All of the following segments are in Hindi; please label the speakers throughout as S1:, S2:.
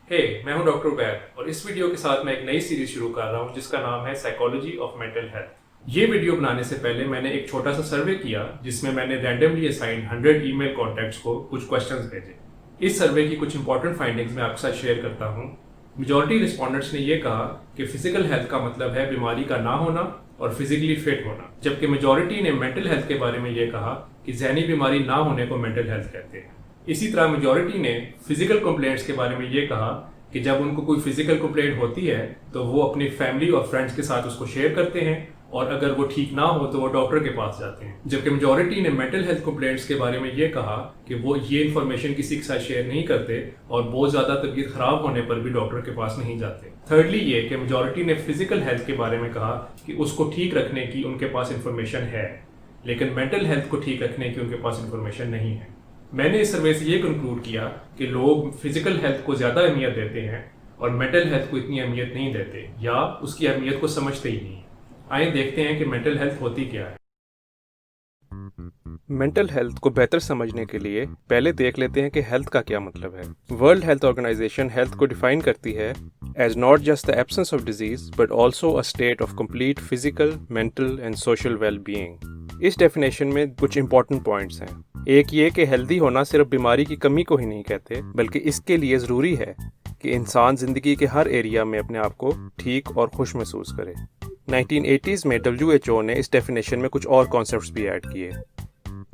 S1: मैं हूं डॉक्टर उबैर और इस वीडियो के साथ मैं एक नई सीरीज शुरू कर रहा हूं जिसका नाम है साइकोलॉजी ऑफ मेंटल हेल्थ। ये वीडियो बनाने से पहले मैंने एक छोटा सा सर्वे किया जिसमें मैंने रैंडमली असाइन 100 ईमेल कॉन्टैक्ट्स को कुछ क्वेश्चंस भेजे। इस सर्वे की कुछ इंपॉर्टेंट फाइंडिंग्स मैं आपके साथ शेयर करता हूं। मेजॉरिटी रिस्पॉन्डेंट्स ने यह कहा कि फिजिकल हेल्थ का मतलब है बीमारी का ना होना और फिजिकली फिट होना, जबकि मेजॉरिटी ने मेंटल हेल्थ के बारे में यह कहा कि जहनी बीमारी ना होने को मेंटल हेल्थ कहते हैं। इसी तरह मेजॉरिटी ने फिजिकल कंप्लेंट्स के बारे में ये कहा कि जब उनको कोई फिजिकल कंप्लेंट होती है तो वो अपनी फैमिली और फ्रेंड्स के साथ उसको शेयर करते हैं और अगर वो ठीक ना हो तो वो डॉक्टर के पास जाते हैं। जबकि मेजॉरिटी ने मेंटल हेल्थ कंप्लेंट्स के बारे में ये कहा कि वो ये इन्फॉर्मेशन किसी के साथ शेयर नहीं करते और बहुत ज़्यादा तबीयत खराब होने पर भी डॉक्टर के पास नहीं जाते। थर्डली ये कि मेजॉरिटी ने फिजिकल हेल्थ के बारे में कहा कि उसको ठीक रखने की उनके पास इंफॉर्मेशन है, लेकिन मेंटल हेल्थ को ठीक रखने की उनके पास इंफॉर्मेशन नहीं है। मैंने इस सर्वे से ये कंक्लूड किया कि लोग फिजिकल हेल्थ को ज़्यादा अहमियत देते हैं और मेंटल हेल्थ को इतनी अहमियत नहीं देते या उसकी अहमियत को समझते ही नहीं। आइए देखते हैं कि मेंटल हेल्थ होती क्या है।
S2: मेंटल हेल्थ को बेहतर समझने के लिए पहले देख लेते हैं कि हेल्थ का क्या मतलब है। वर्ल्ड हेल्थ ऑर्गेनाइजेशन हेल्थ को डिफाइन करती है as not just the absence of disease but also a state of complete physical, mental and social well being. इस डेफिनेशन में कुछ इंपॉर्टेंट पॉइंट्स हैं। एक ये कि हेल्दी होना सिर्फ बीमारी की कमी को ही नहीं कहते, बल्कि इसके लिए ज़रूरी है कि इंसान ज़िंदगी के हर एरिया में अपने आप को ठीक और खुश महसूस करे। 1980s में WHO ने इस डेफिनेशन में कुछ और कॉन्सेप्ट्स भी ऐड किए।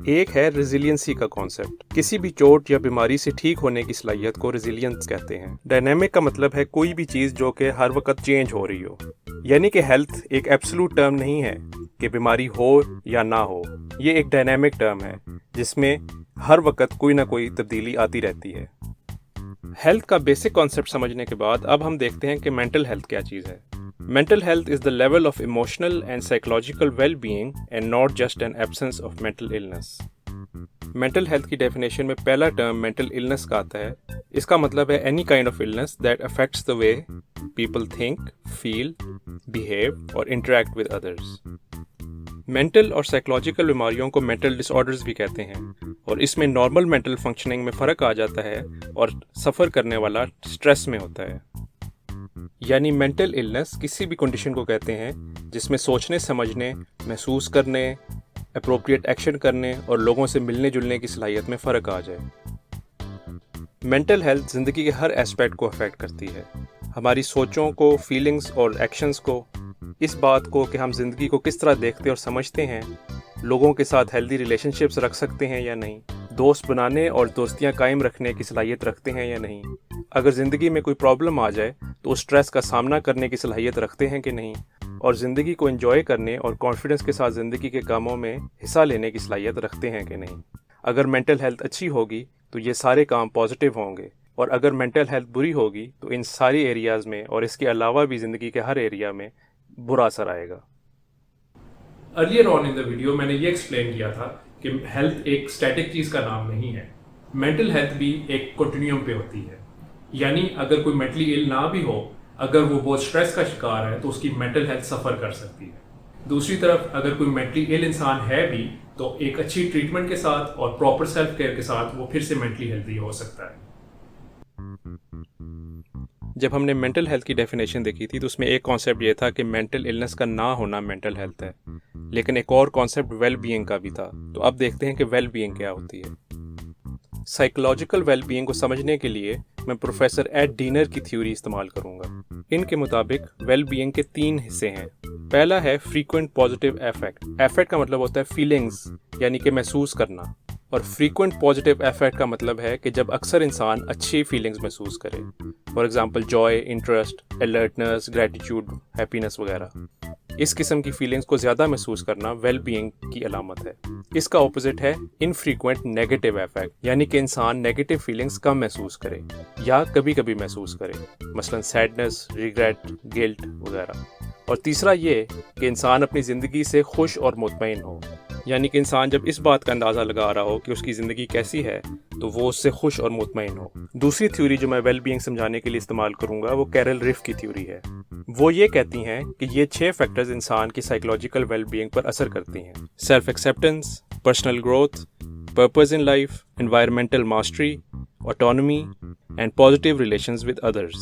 S2: एक है रेजिलियंसी का कॉन्सेप्ट। किसी भी चोट या बीमारी से ठीक होने की सलाहियत को रेजिलियंस कहते हैं। डायनेमिक का मतलब है कोई भी चीज़ जो कि हर वक्त चेंज हो रही हो, यानी कि हेल्थ एक एब्सोल्यूट टर्म नहीं है कि बीमारी हो या ना हो। ये एक डायनेमिक टर्म है जिसमें हर वक्त कोई ना कोई तब्दीली आती रहती है। हेल्थ का बेसिक कॉन्सेप्ट समझने के बाद अब हम देखते हैं कि मेंटल हेल्थ क्या चीज़ है। Mental health is the level of emotional and psychological well-being and not just an absence of mental illness. Mental health की definition में पहला term mental illness का आता है। इसका मतलब है any kind of illness that affects the way people think, feel, behave और interact with others. मेंटल और साइकोलॉजिकल बीमारियों को मेंटल डिसऑर्डर्स भी कहते हैं और इसमें नॉर्मल मेंटल फंक्शनिंग में फ़र्क आ जाता है और सफ़र करने वाला स्ट्रेस में होता है। यानी मेंटल इलनेस किसी भी कंडीशन को कहते हैं जिसमें सोचने, समझने, महसूस करने, अप्रोप्रिएट एक्शन करने और लोगों से मिलने जुलने की सलाहियत में फ़र्क आ जाए। मेंटल हेल्थ ज़िंदगी के हर एस्पेक्ट को अफेक्ट करती है, हमारी सोचों को, फीलिंग्स और एक्शंस को, इस बात को कि हम ज़िंदगी को किस तरह देखते और समझते हैं, लोगों के साथ हेल्दी रिलेशनशिप्स रख सकते हैं या नहीं, दोस्त बनाने और दोस्तियां कायम रखने की सलाहियत रखते हैं या नहीं, अगर ज़िंदगी में कोई प्रॉब्लम आ जाए तो उस स्ट्रेस का सामना करने की सलाहियत रखते हैं कि नहीं, और ज़िंदगी को एंजॉय करने और कॉन्फिडेंस के साथ ज़िंदगी के कामों में हिस्सा लेने की सलाहियत रखते हैं कि नहीं। अगर मेंटल हेल्थ अच्छी होगी तो ये सारे काम पॉजिटिव होंगे, और अगर मेंटल हेल्थ बुरी होगी तो इन सारी एरियाज़ में और इसके अलावा भी ज़िंदगी के हर एरिया में बुरा असर आएगा।
S1: Earlier on in the video मैंने ये एक्सप्लेन किया था कि हेल्थ एक स्टैटिक चीज़ का नाम नहीं है। मेंटल हेल्थ भी एक कंटिन्यूम पे होती है, यानी अगर कोई मेंटली इल ना भी हो, अगर वो बहुत स्ट्रेस का शिकार है तो उसकी मेंटल हेल्थ सफ़र कर सकती है। दूसरी तरफ अगर कोई मेंटली इल इंसान है भी तो एक अच्छी ट्रीटमेंट के साथ और प्रॉपर सेल्फ केयर के साथ वो फिर से मेंटली हेल्थी हो सकता है।
S2: जब हमने मेंटल हेल्थ की डेफिनेशन देखी थी तो उसमें एक कॉन्सेप्ट ये था कि मेंटल इलनेस का ना होना मेंटल हेल्थ है, लेकिन एक और कॉन्सेप्ट वेल बीइंग का भी था। तो अब देखते हैं कि वेल बीइंग क्या होती है। साइकोलॉजिकल वेल बीइंग को समझने के लिए मैं प्रोफेसर एड डीनर की थ्योरी इस्तेमाल करूंगा। इनके मुताबिक वेल बीइंग के 3 हिस्से हैं। पहला है फ्रीक्वेंट पॉजिटिव एफेक्ट। एफेक्ट का मतलब होता है फीलिंग्स, यानी कि महसूस करना, और फ्रीक्वेंट पॉजिटिव एफेक्ट का मतलब है कि जब अक्सर इंसान अच्छी फीलिंग्स महसूस करे, for example Joy, interest, alertness, gratitude, happiness वगैरह। इस किस्म की फीलिंग्स को ज़्यादा महसूस करना वेल बीइंग की अलामत है। इसका ऑपोजिट है इनफ्रीक्वेंट नेगेटिव इफेक्ट, यानी कि इंसान नेगेटिव फीलिंग्स कम महसूस करे या कभी कभी महसूस करे, मसलन सैडनेस, रिग्रेट, गिल्ट वगैरह। और तीसरा ये कि इंसान अपनी ज़िंदगी से खुश और मुतमईन हो, यानी कि इंसान जब इस बात का अंदाज़ा लगा रहा हो कि उसकी ज़िंदगी कैसी है तो वो उससे खुश और मुतमईन हो। दूसरी थ्योरी जो मैं वेल बीइंग समझाने के लिए इस्तेमाल करूँगा वो कैरल रिफ की थ्योरी है। वो ये कहती हैं कि ये 6 फैक्टर्स इंसान की साइकोलॉजिकल वेल बीइंग पर असर करती हैं: self acceptance, personal growth, purpose in life, environmental mastery, autonomy, and positive relations with others.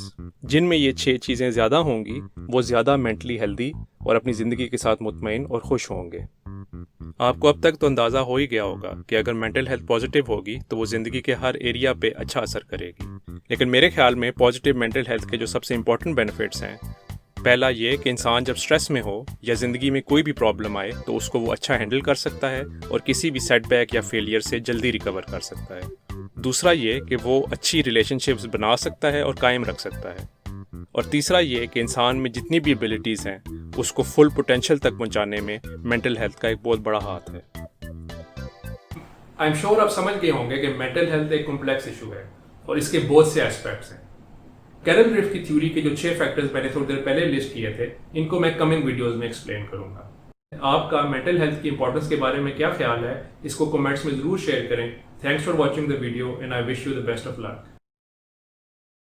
S2: जिनमें ये 6 चीज़ें ज़्यादा होंगी वो ज़्यादा मेंटली हेल्दी और अपनी ज़िंदगी के साथ मुतमईन और खुश होंगे। आपको अब तक तो अंदाज़ा हो ही गया होगा कि अगर मेंटल हेल्थ पॉजिटिव होगी तो वो ज़िंदगी के हर एरिया पे अच्छा असर करेगी। लेकिन मेरे ख्याल में पॉजिटिव मेंटल हेल्थ के जो सबसे इम्पोर्टेंट बेनिफिट्स हैं, पहला ये कि इंसान जब स्ट्रेस में हो या ज़िंदगी में कोई भी प्रॉब्लम आए तो उसको वो अच्छा हैंडल कर सकता है और किसी भी सेटबैक या फेलियर से जल्दी रिकवर कर सकता है। दूसरा ये कि वो अच्छी रिलेशनशिप्स बना सकता है और कायम रख सकता है। और तीसरा ये कि इंसान में जितनी भी एबिलिटीज़ हैं उसको फुल पोटेंशियल तक पहुंचाने में मेंटल हेल्थ का एक बहुत बड़ा हाथ है।
S1: आई एम श्योर आप समझ गए होंगे कि मेंटल हेल्थ एक कॉम्प्लेक्स इशू है और इसके बहुत से एस्पेक्ट्स हैं। कैरल रिफ की थ्योरी के जो 6 फैक्टर्स मैंने थोड़ी देर पहले लिस्ट किए थे, इनको मैं कमिंग वीडियोस में एक्सप्लेन करूंगा। आपका मेंटल हेल्थ की इंपॉर्टेंस के बारे में क्या ख्याल है, इसको कमेंट्स में जरूर शेयर करें। Thanks for watching the video and I wish you the best of luck.